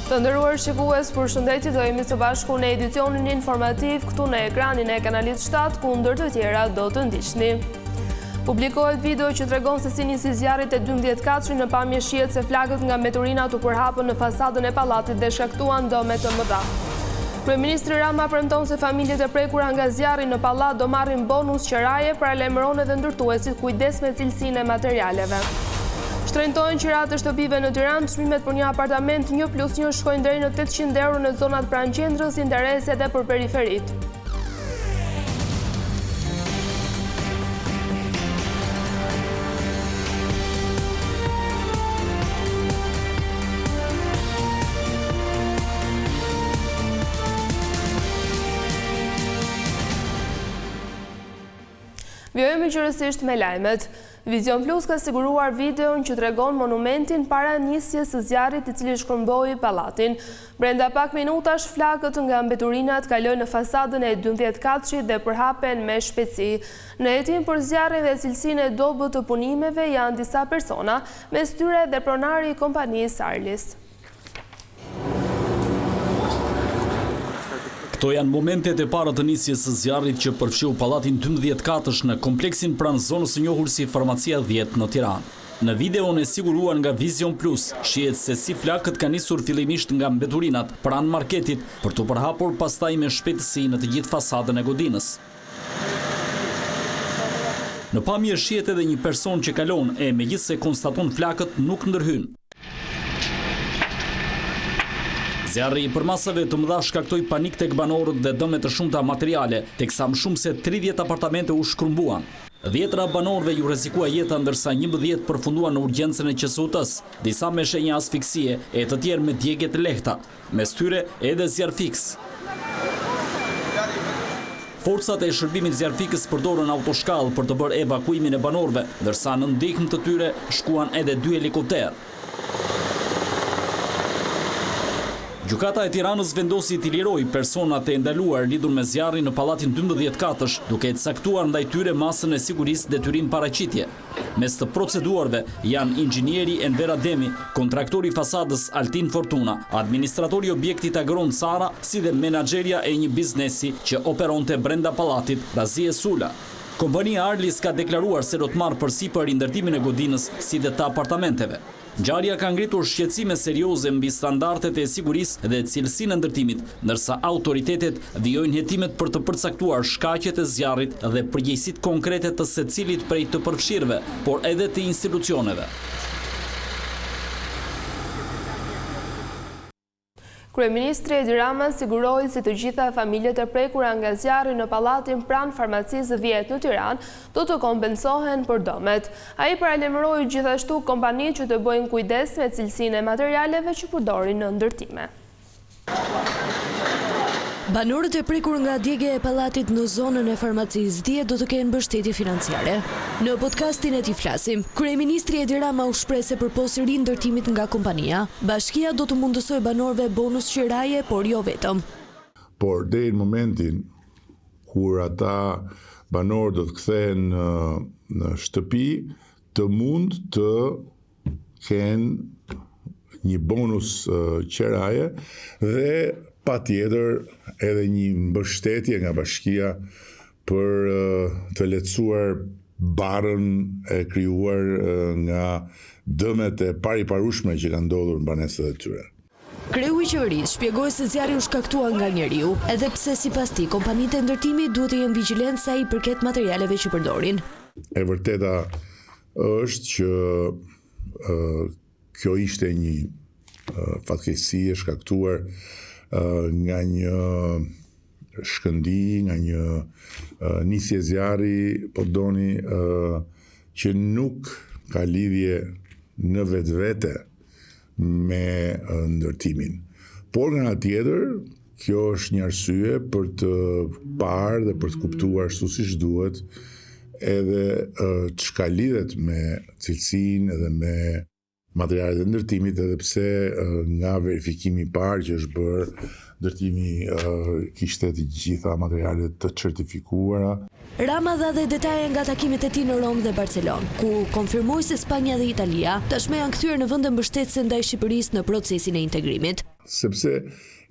Të nderuar shikues, përshëndetje, do jemi së bashku në edicionin informativ këtu në ekranin e Kanalit 7, ku ndër të tjera do të ndiqni. Publikohet video që tregon se si nisi zjarrit e 12 katësh në pamje shihet se flakët nga mbeturinat u përhapën në fasadën e pallatit dhe shkaktuan dëme të mëdha. Kryeministri Rama premton se familjet e prekura nga zjarri në pallat do marrin bonus qeraje, paralajmëron edhe ndërtuesit kujdes me cilësinë e materialeve. Shtrëngtojnë qirat e shtëpive në Tiranë, çmimet për një apartament 1+1 shkojnë deri në 800 euro në zonat pranë qendrës, interese edhe për periferit. Vjojmë qërësisht me lajmet. Vision Plus ka siguruar videon që tregon monumentin para nisjes së zjarrit i cili shkëmboi pallatin. Brenda pak minutash flakët nga mbeturinat kalojnë në fasadën e 12 katëshit dhe përhapen me shpejtësi. Në hetim për zjarrin dhe cilësinë e dobët të punimeve janë disa persona, mes tyre dhe pronari i kompanisë Arlis. Këto janë momentet e para të nisjes së zjarrit që përfshiu pallatin 12 katësh në kompleksin pranë zonës së njohur si Farmacia 10 në Tiranë. Në videon e siguruar nga Vision Plus, shihet se si flakët kanë nisur fillimisht nga mbeturinat pranë marketit për të përhapur pastaj me shpejtësi në të gjithë fasadën e godinës. Në pamje shihet edhe një person që kalon e megjithse konstaton flakët nuk ndërhyn. Zjarri i përmasave të mëdha shkaktoi panik tek banorët dhe dëme të shumta materiale, teksa më shumë se 30 apartamente u shkrumbuan. 10 banorëve ju rrezikua jeta ndërsa 11 përfunduan në urgjencën e QSUT-s, disa me shenja asfiksie e të tjerë me djegje të lehta, mes tyre edhe zjarfiks. Forcat e shërbimit zjarfikës përdorën autoshkallë për të bërë evakuimin e banorëve, ndërsa në ndihmë të tyre shkuan edhe 2 helikopterë. Gjykata e Tiranës vendosi t'i lirojë personat e ndaluar lidhur me zjarrin në pallatin 12 katësh, duke e caktuar ndaj tyre masën e sigurisë detyrim paraqitje. Mes të proceduarve janë inxhinieri Enver Ademi, kontraktori i fasadës Altin Fortuna, administratori i objektit Agron Sara, si dhe menaxherja e një biznesi që operonte brenda pallatit Razie Sula. Kompania Arlis ka deklaruar se do të marrë përsipër rindërtimin e godinës si dhe të apartamenteve. Ngjarja ka ngritur shqetësime serioze mbi standardet e sigurisë dhe cilësinë e ndërtimit, ndërsa autoritetet vijojnë hetimet për të përcaktuar shkaqet e zjarrit dhe përgjegjësitë konkrete të secilit prej të përfshirëve, por edhe të institucioneve. Kryeministri Edi Rama siguroi se të gjitha familjet e prekura nga zjarri në pallatin pranë Farmacisë 10 në Tiranë do të kompensohen për dëmet. Ai paralajmëroi gjithashtu kompanitë që të bëjnë kujdes me cilësinë e materialeve që përdorin në ndërtime. Banorët e prekur nga djegja e pallatit në zonën e Farmacisë 10 do të kenë mbështetje financiare. Në podcastin e tij flasim, kryeministri Edi Rama u shpreh se përpos rindërtimit nga kompania, bashkia do të mundësojë banorëve bonus qiraje, por jo vetëm. Por deri në momentin kur ata banorë do të kthehen në shtëpi, të mund të kenë një bonus qiraje dhe patjetër edhe një mbështetje nga bashkia për të lehtësuar barën e krijuar nga dëmet e pariparueshme që kanë ndodhur në banesat e tyre. Kreu i qeverisë shpjegoi se zjarri u shkaktua nga njeriu, edhe pse sipas tij kompanitë e ndërtimit duhet të jenë vigjilentë sa i përket materialeve që përdorin. E vërteta është që kjo ishte një fatkeqësi e shkaktuar nga një shkëndi, nga një nisje zjarri, po doni që nuk ka lidhje në vetvete me ndërtimin. Por nga tjetër, kjo është një arsye për të parë dhe për të kuptuar ashtu siç duhet edhe çka lidhet me cilësinë edhe me materialet e ndërtimit, edhe pse nga verifikimi i parë që është bërë, ndërtimi kishte të gjitha materialet të certifikuara. Rama dha dhe detaje nga takimet e tij në Rom dhe Barcelonë, ku konfirmoi se Spanja dhe Italia tashmë janë kthyer në vende mbështetëse ndaj Shqipërisë në procesin e integrimit. sepse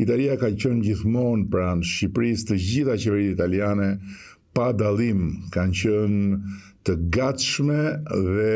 Italia ka qenë gjithmonë pranë Shqipërisë, të gjitha qeveritë italiane pa dallim kanë qenë të gatshme dhe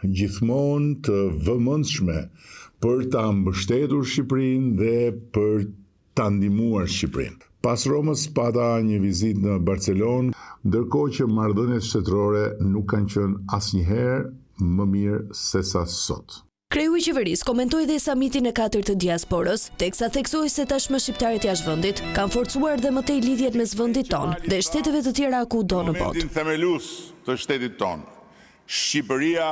gjithmonë të vëmendshme për ta mbështetur Shqipërinë dhe për ta ndihmuar Shqipërinë. Pas Romës pata një vizitë në Barcelonë, ndërkohë që marrëdhëniet shtetërore nuk kanë qenë asnjëherë më mirë se sa sot. Kreu i qeverisë komentoi dhe samitin e 4 të diasporës, teksa theksoi se tashmë shqiptarët jashtë vendit kanë forcuar dhe më tej lidhjet mes vendit tonë dhe shteteve të tjera kudo në botë. Momentin themelues të shtetit tonë, Shqipëria.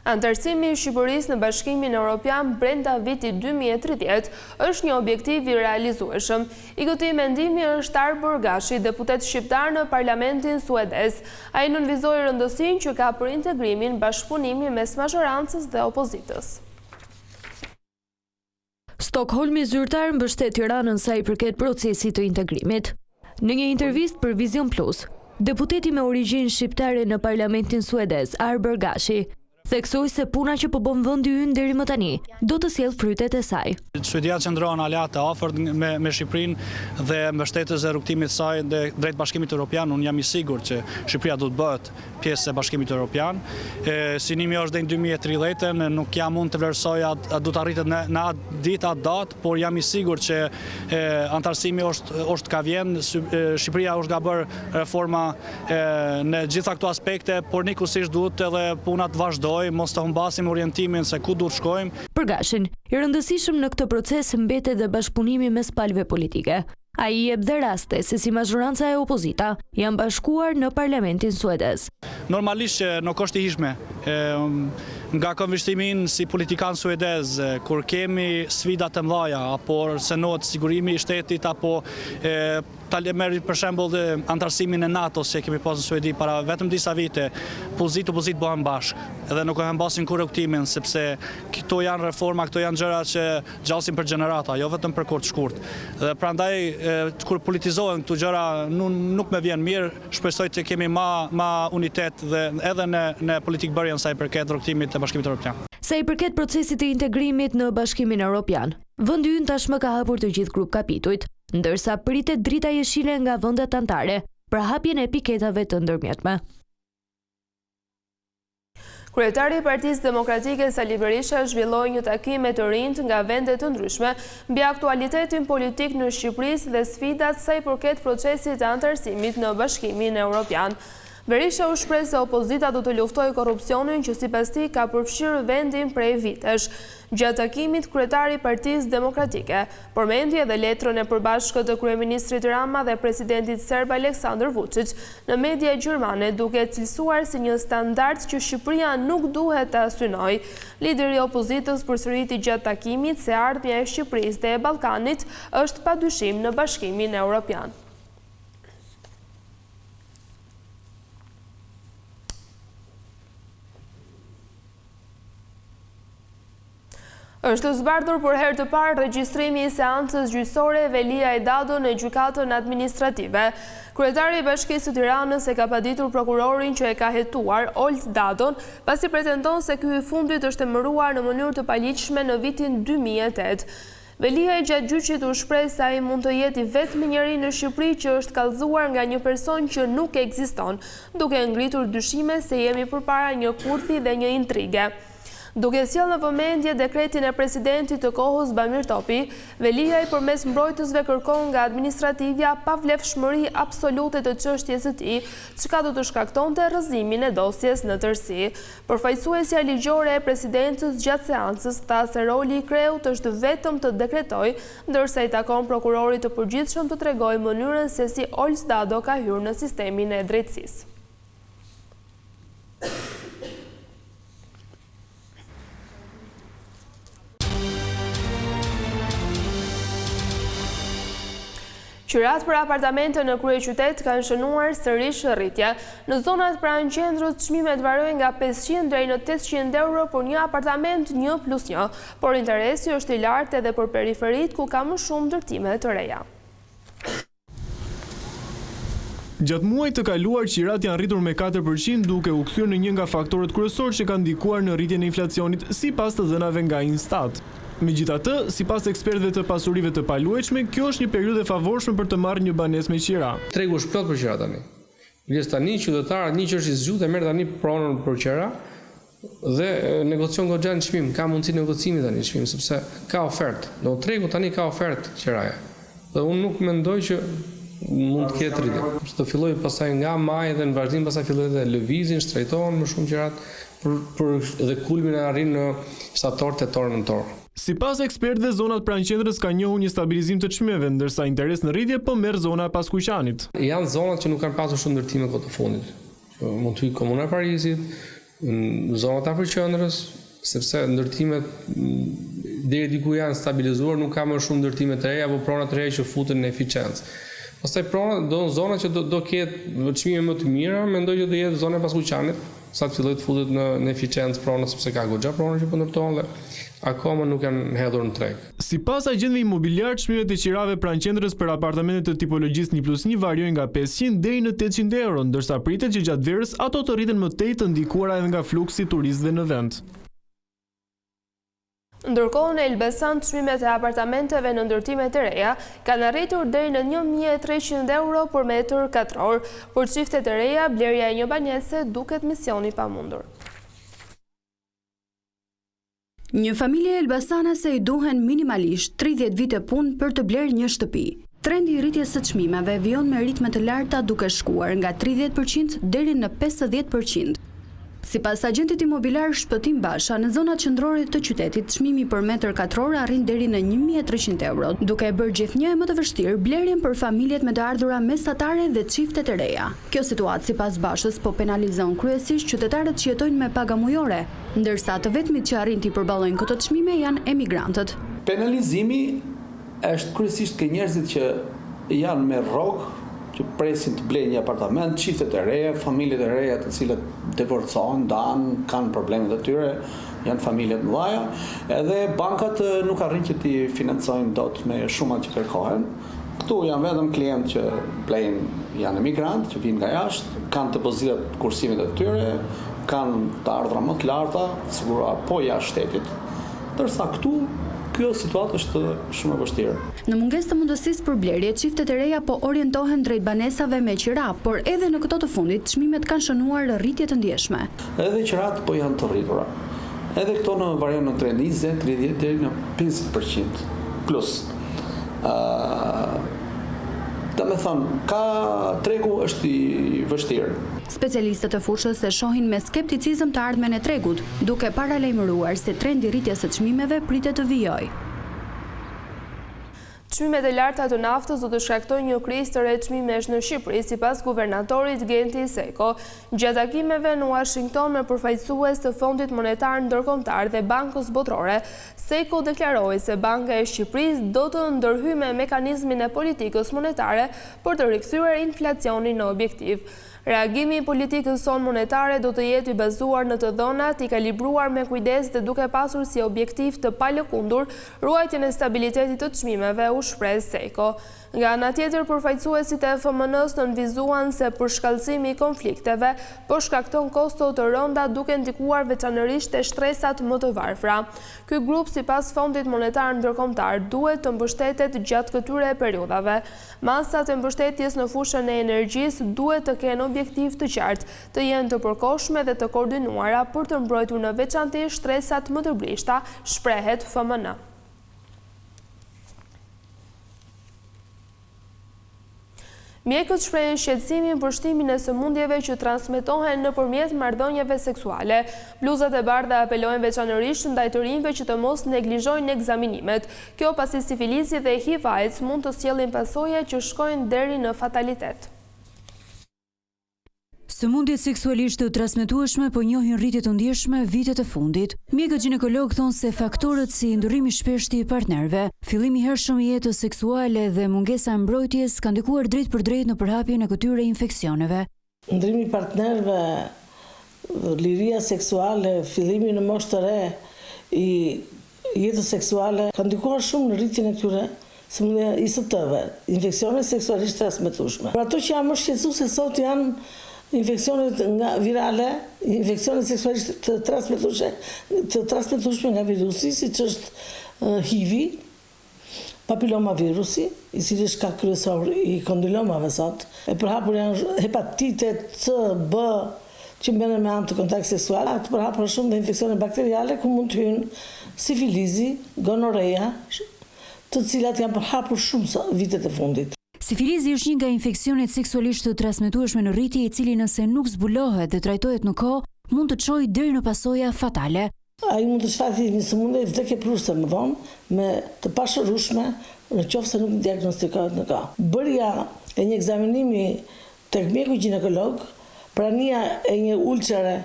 Antarësimi i Shqipërisë në Bashkimin Evropian brenda vitit 2030 është një objektiv i realizueshëm. I këtij mendimi është Arber Gashi, deputet shqiptar në Parlamentin suedez. Ai nënvizoi rëndësinë që ka për integrimin, bashkëpunimi mes mazhorancës dhe opozitës. Stockholmi zyrtar mbështet Tiranën sa i përket procesit të integrimit. Në një intervistë për Vision Plus, deputeti me origjinë shqiptare në Parlamentin suedez, Arber Gashi, theksoi se puna që po bën vendi ynë deri më tani do të sjellë frytet e saj. Suedia qëndron aleat të afërt me Shqipërinë dhe mbështetës e rrugtimit të saj dhe drejt Bashkimit Evropian. Unë jam i sigurt që Shqipëria do të bëhet pjesë e Bashkimit Evropian. Synimi është deri në 2030, nuk jam mund të vlerësoj a do të arritet në atë ditë atë datë, por jam i sigurt që antarësimi është ka vjen. Shqipëria është ka bërë reforma në gjitha këto aspekte, por nikosisht duhet edhe puna të vazhdojë, mos të humbasim orientimin se ku duhet shkojmë. Për Gashin, i rëndësishëm në këtë proces mbetet dhe bashkëpunimi mes palëve politike. Ai i jep dhe raste se si mazhoranca e opozita janë bashkuar në Parlamentin suedez. Normalisht që nuk është i hishme nga konvishtimin si politikan suedez, kur kemi sfida të mëdha, apo senohet sigurimi i shtetit, apo ta merri për shembull antarësimin e NATO që kemi pasur në Suedi para vetëm disa vite, opozit bëhen bashkë, edhe nuk e humbasin kur rrugtimin, sepse këto janë reforma, këto janë gjëra që gjasin për gjenerata, jo vetëm për kohë të shkurtë. Dhe prandaj kur politizohen këto gjëra nuk më vjen mirë, shpresoj të kemi ma unitet dhe edhe në politikë bërjen sa i përket rrugtimit të Bashkimit Evropian. Sa i përket procesit të integrimit në Bashkimin Evropian, vendi ynë tashmë ka hapur të gjithë grup kapitujt, ndërsa pritet drita jeshile nga vendet anëtare për hapjen e piketave të ndërmjetme. Kryetari i Partisë Demokratike Sali Berisha zhvilloi një takim me të rinjt nga vende të ndryshme mbi aktualitetin politik në Shqipëri dhe sfidat sa i përket procesit të antarësimit në Bashkimin Evropian. Berisha u shpreh se opozita do të luftojë korrupsionin që sipas tij ka përfshirë vendin prej vitesh. Gjatë takimit, kryetari i Partisë Demokratike përmendi edhe letrën e përbashkët të kryeministrit Rama dhe presidentit serb Aleksandar Vučić në media gjermane, duke cilësuar si një standard që Shqipëria nuk duhet ta synojë. Lideri i opozitës përsëriti gjatë takimit se ardhmja e Shqipërisë dhe e Ballkanit është padyshim në Bashkimin Evropian. Është zbardhur për herë të parë regjistrimi i seancës gjyqësore Velia e Dado në gjykatën administrative. Kryetari i Bashkisë së Tiranës e ka paditur prokurorin që e ka hetuar, Olt Dadon, pasi pretendon se ky i fundit është emëruar në mënyrë të paligjshme në vitin 2008. Velia e gjatë gjyqit u shpreh se ai mund të jetë i vetmi njeri në Shqipëri që është kallëzuar nga një person që nuk ekziston, duke ngritur dyshime se jemi përpara një kurthi dhe një intrige. Duke sjellë në vëmendje dekretin e presidentit të kohës Bamir Topi, Velia i përmes mbrojtësve kërkon nga administrativja pavlefshmëri absolute të çështjes së tij, çka do të shkaktonte rrëzimin e dosjes në tërësi. Përfaqësuesja ligjore e presidentës gjatë seancës tha se roli i kreut është vetëm të dekretojë, ndërsa i takon prokurorit të përgjithshëm të tregojë mënyrën se si Olt Dado ka hyrë në sistemin e drejtësisë. Qyrat për apartamente në kryeqytet kanë shënuar sërish rritje. Në zonat pranë qendrës çmimet varojnë nga 500 deri në 800 euro për një apartament 1+1, por interesi është i lartë edhe për periferit ku ka më shumë ndërtime të reja. Gjatë muajit të kaluar, qirat janë rritur me 4%, duke u kthyer në një nga faktorët kryesorë që kanë ndikuar në rritjen e inflacionit, sipas të dhënave nga Instat. Megjithatë, sipas ekspertëve të pasurive të paluajtshme, kjo është një periudhë e favorshme për të marrë një banesë me qira. Tregu është plot për qira tani. Vjes tani qytetarët një që është i zgjuar merr tani pronën për qira dhe negocion goxha në çmim, ka mundësi negocimi tani në çmim sepse ka ofertë. Do tregu tani ka ofertë qiraje. Dhe unë nuk mendoj që mund të ketë rritje. Të filloj pastaj nga maj dhe në vazhdim pastaj filloj të lëvizin, shtrejtohen më shumë qirat dhe kulmin e arrin në shtator, tetor, nëntor. Sipas ekspertëve, zonat pranë qendrës kanë njohur një stabilizim të çmimeve, ndërsa interes në rritje po merr zona e Paskuqanit. Janë zonat që nuk kanë pasur shumë ndërtime kohë të fundit. Mund të hyjë komuna e Parisit, në zonat afërqendrës, sepse ndërtimet deri diku janë stabilizuar, nuk ka më shumë ndërtime të reja apo prona të reja që futen në eficiencë. Pastaj zona që do ketë çmime më të mira, mendoj që do jetë zona e Paskuqanit, sa të filloj të futet në eficiencë prona sepse ka goxha prona që po ndërtohen dhe akoma nuk janë hedhur në treg. Sipas agjendëve imobiliare, çmimet e qirave pranë qendrës për apartamentet të tipologjisë 1+1 variojnë nga 500 deri në 800 euro, ndërsa pritet që gjatë verës ato të rriten më tej, të ndikuara edhe nga fluksi turistëve në vend. Ndërkohë në Elbasan, çmimet e apartamenteve në ndërtime të reja kanë arritur deri në 1.300 euro për metër katror. Për çiftet e reja, blerja e një banese duket misioni pamundur. Një familje elbasanase i duhen minimalisht 30 vite punë për të blerë një shtëpi. Trendi i rritjes së çmimeve vijon me ritme të larta duke shkuar nga 30% deri në 50%. Sipas agentit imobiliar Shpëtim Basha, në zonat qendrore të qytetit, çmimi për metër katror arrin deri në 1.300 euro, duke e bërë gjithnjë më të vështirë blerjen për familjet me të ardhura mesatare dhe çiftet e reja. Kjo situatë sipas Bashës po penalizon kryesisht qytetarët që jetojnë me paga mujore, ndërsa të vetmit që arrin të përballojnë këto çmime janë emigrantët. Penalizimi është kryesisht ke njerëzit që janë me rrogë, që presin të blejnë një apartament, çiftet e reja, familjet e reja të cilët divorcohen, ndanë, kanë problemet e tyre, janë familjet mëdha, edhe bankat nuk arrin që t'i financojnë dot me shumat që kërkohen. Këtu janë vetëm klientë që blejnë, janë emigrantë, që vinë nga jashtë, kanë depozitat kursimit e tyre, kanë të ardhra më të larta, sigura po jashtë shtetit, ndërsa këtu kjo situatë është shumë e vështirë. Në mungesë të mundësisë për blerje, çiftet e reja po orientohen drejt banesave me qira, por edhe në këto të fundit çmimet kanë shënuar rritje të ndjeshme. Edhe qirat po janë të rritura. Edhe këto në varion në 20, 30 deri në 50% plus. Ka tregu është i vështirë. Specialistët e fushës e shohin me skepticizëm të ardhmen e tregut, duke paralajmëruar se trendi i rritjes së çmimeve pritet të vijojë. Çmimet e larta të naftës do të shkaktojnë një krizë të re çmimesh në Shqipëri, sipas guvernatorit Genti Seko. Gjatë takimeve në Washington me përfaqësues të Fondit Monetar Ndërkombëtar dhe Bankës Botërore, Seko deklaroi se Banka e Shqipërisë do të ndërhyjë me mekanizmin e politikës monetare për të rikthyer inflacionin në objektiv. Reagimi i politikës sonë monetare do të jetë i bazuar në të dhënat, i kalibruar me kujdes dhe duke pasur si objektiv të palëkundur ruajtjen e stabilitetit të çmimeve, u shpreh Seko. Nga ana tjetër, përfaqësuesit e FMN-s nënvizuan se përshkallësimi i konflikteve po shkakton kosto të rënda duke ndikuar veçanërisht te shtresat më të varfra. Ky grup, sipas Fondit Monetar Ndërkombëtar, duhet të mbështetet gjatë këtyre periudhave. Masat e mbështetjes në fushën e energjisë duhet të kenë objektiv të qartë, të jenë të përkohshme dhe të koordinuara për të mbrojtur në veçantë shtresat më të brishta, shprehet FMN. Mjekët shprehin shqetësimin për shtimin e sëmundjeve që transmetohen nëpërmjet marrëdhënieve seksuale. Bluzat e bardha apelojnë veçanërisht ndaj të rinjve që të mos neglizhojnë ekzaminimet. Kjo pasi sifilisi dhe HIV/AIDS mund të sjellin pasoje që shkojnë deri në fatalitet. Sëmundjet seksualisht të transmetueshme po njohin rritje të ndjeshme vitet e fundit. Mjekët ginekolog thonë se faktorët si ndryrimi i shpeshtë i partnerëve, fillimi i hershëm i jetës seksuale dhe mungesa e mbrojtjes kanë ndikuar drejt për drejt në përhapjen e këtyre infeksioneve. Ndryrimi i partnerëve, liria seksuale, fillimi në moshë të re i jetës seksuale kanë ndikuar shumë në rritjen e këtyre sëmundja IST-ve, infeksione seksualisht transmetueshme. Por ato që janë më shqetësuese sot janë infeksionet nga virale, infeksionet seksualisht të transmetueshme nga virusi, siç është HIV-i, papiloma virusi, i cili është shkak kryesor i kondilomave sot. E përhapur janë hepatitet C, B, që mbenen me anë të kontakt seksual, të përhapur shumë dhe infeksione bakteriale ku mund të hynë sifilizi, gonoreja, të cilat janë përhapur shumë vitet e fundit. Sifilizi është një nga infeksionet seksualisht të transmetueshme në rritje, i cili nëse nuk zbulohet dhe trajtohet në kohë, mund të çojë deri në pasoja fatale. Ai mund të shfaqet një sëmundje vdekje prurëse më vonë, me të pashërueshme, nëse nuk diagnostikohet në kohë. Bërja e një ekzaminimi tek mjeku ginekolog, prania e një ulçere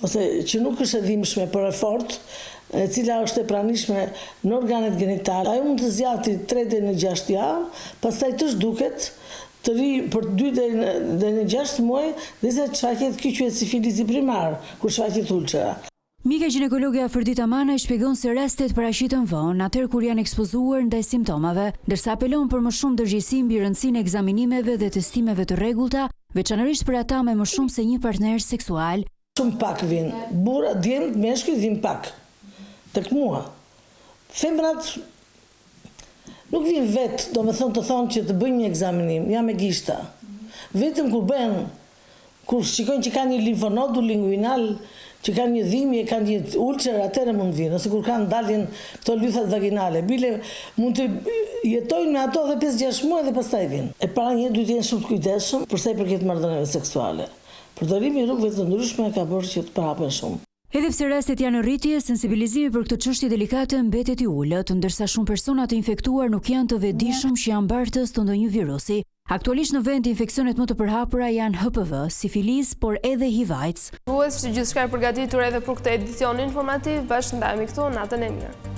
ose që nuk është e dhimbshme por e fortë, e cila është e pranishme në organet genitale. Ajo mund të zgjati 3 deri në 6 javë, pastaj të zhduket, të ri për 2 deri në 6 muaj, dhe se shfaqet kjo quhet sifilizi primar, kur shfaqet ulçera. Mjeka ginekologe Afërdita Mana shpjegon se rastet paraqiten vonë atëherë kur janë ekspozuar ndaj simptomave, ndërsa apelon për më shumë ndërgjegjësi mbi rëndësinë e ekzaminimeve dhe testimeve të rregullta, veçanërisht për ata me më shumë se një partner seksual. Shumë pak vinë, burra, djemtë, meshkuj vinë pak. Tek mua. Femrat nuk vinë vetë, do me thonë të thonë që të bëjnë një ekzaminim, jam e gishta. Vetëm kur shikojnë që ka një limfonodul linguinal, që kanë një dhimbje, kanë një ulcer, atëherë mund vinë, ose kur kanë dalin këto lythat vaginale. Bile mund të jetojnë me ato dhe 5-6 muaj dhe pastaj vinë. E para një duhet të jenë shumë të kujdesshëm për sa i përket marrëdhënieve seksuale. Përdorimi i rrugëve të ndryshme ka bërë që të përhapen shumë. Edhe pse rastet janë në rritje, sensibilizimi për këtë çështje delikate mbetet i ulët, ndërsa shumë persona të infektuar nuk janë të vetëdijshëm që janë bartës të ndonjë virusi. Aktualisht në vend infeksionet më të përhapura janë HPV, sifilis, por edhe HIV/AIDS. Thuhet se gjithçka e përgatitur edhe për këtë edicion informativ, bashkë ndajemi këtu, natën e mirë.